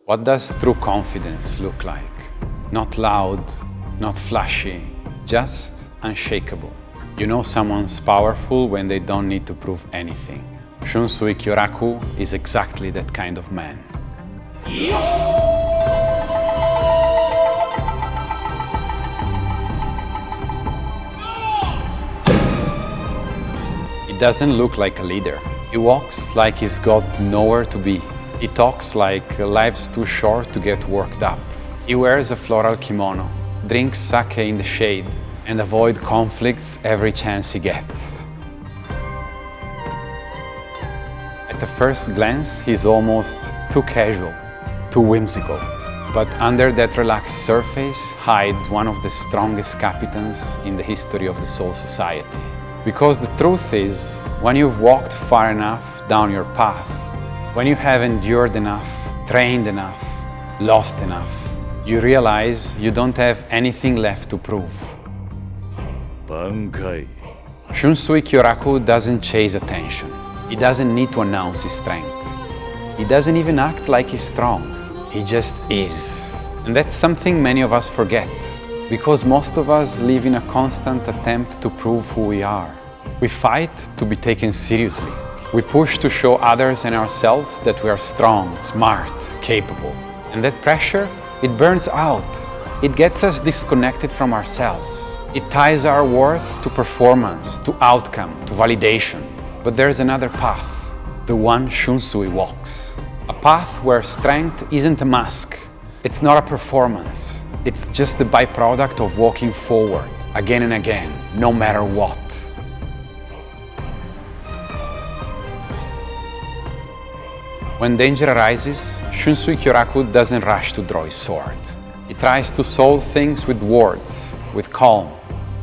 What does true confidence look like? Not loud, not flashy, just unshakable. You know someone's powerful when they don't need to prove anything. Shunsui Kyōraku is exactly that kind of man. He doesn't look like a leader. He walks like he's got nowhere to be. He talks like life's too short to get worked up. He wears a floral kimono, drinks sake in the shade, and avoids conflicts every chance he gets. At the first glance, he's almost too casual, too whimsical. But under that relaxed surface hides one of the strongest captains in the history of the Soul Society. Because the truth is, when you've walked far enough down your path, when you have endured enough, trained enough, lost enough, you realize you don't have anything left to prove. Shunsui Kyōraku doesn't chase attention. He doesn't need to announce his strength. He doesn't even act like he's strong. He just is. And that's something many of us forget, because most of us live in a constant attempt to prove who we are. We fight to be taken seriously. We push to show others and ourselves that we are strong, smart, capable. And that pressure, it burns out. It gets us disconnected from ourselves. It ties our worth to performance, to outcome, to validation. But there's another path, the one Shunsui walks. A path where strength isn't a mask. It's not a performance. It's just the byproduct of walking forward, again and again, no matter what. When danger arises, Shunsui Kyōraku doesn't rush to draw his sword. He tries to solve things with words, with calm,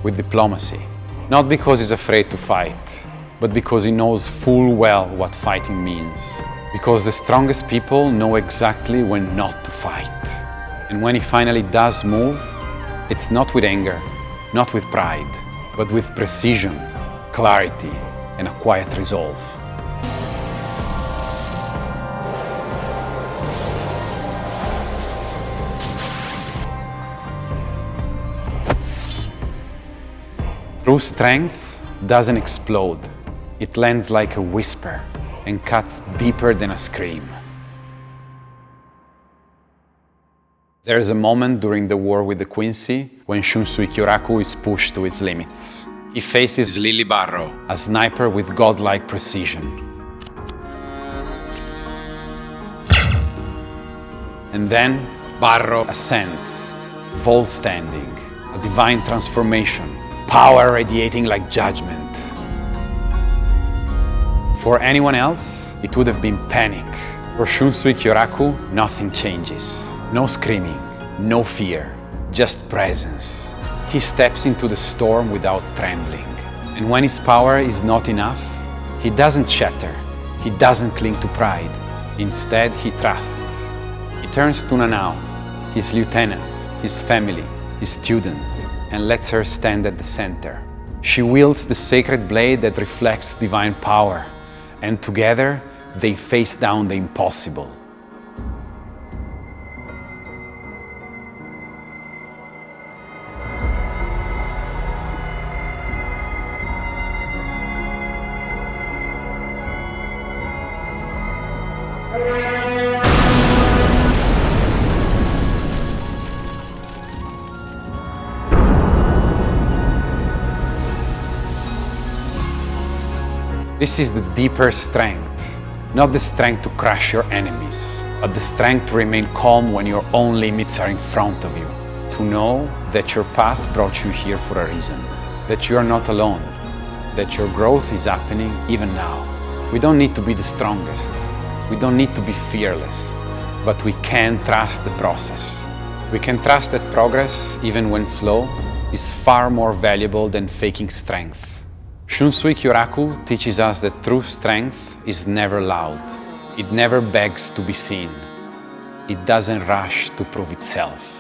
with diplomacy. Not because he's afraid to fight, but because he knows full well what fighting means. Because the strongest people know exactly when not to fight. And when he finally does move, it's not with anger, not with pride, but with precision, clarity, and a quiet resolve. True strength doesn't explode. It lands like a whisper and cuts deeper than a scream. There is a moment during the war with the Quincy when Shunsui Kyōraku is pushed to its limits. He faces Lily Barrow, a sniper with godlike precision. And then Barrow ascends, vault standing, a divine transformation. Power radiating like judgment. For anyone else, it would have been panic. For Shunsui Kyōraku, nothing changes. No screaming, no fear, just presence. He steps into the storm without trembling. And when his power is not enough, he doesn't shatter. He doesn't cling to pride. Instead, he trusts. He turns to Nanao, his lieutenant, his family, his student, and lets her stand at the center. She wields the sacred blade that reflects divine power, and together they face down the impossible. This is the deeper strength, not the strength to crush your enemies, but the strength to remain calm when your own limits are in front of you. To know that your path brought you here for a reason, that you are not alone, that your growth is happening even now. We don't need to be the strongest, we don't need to be fearless, but we can trust the process. We can trust that progress, even when slow, is far more valuable than faking strength. Shunsui Kyōraku teaches us that true strength is never loud. It never begs to be seen. It doesn't rush to prove itself.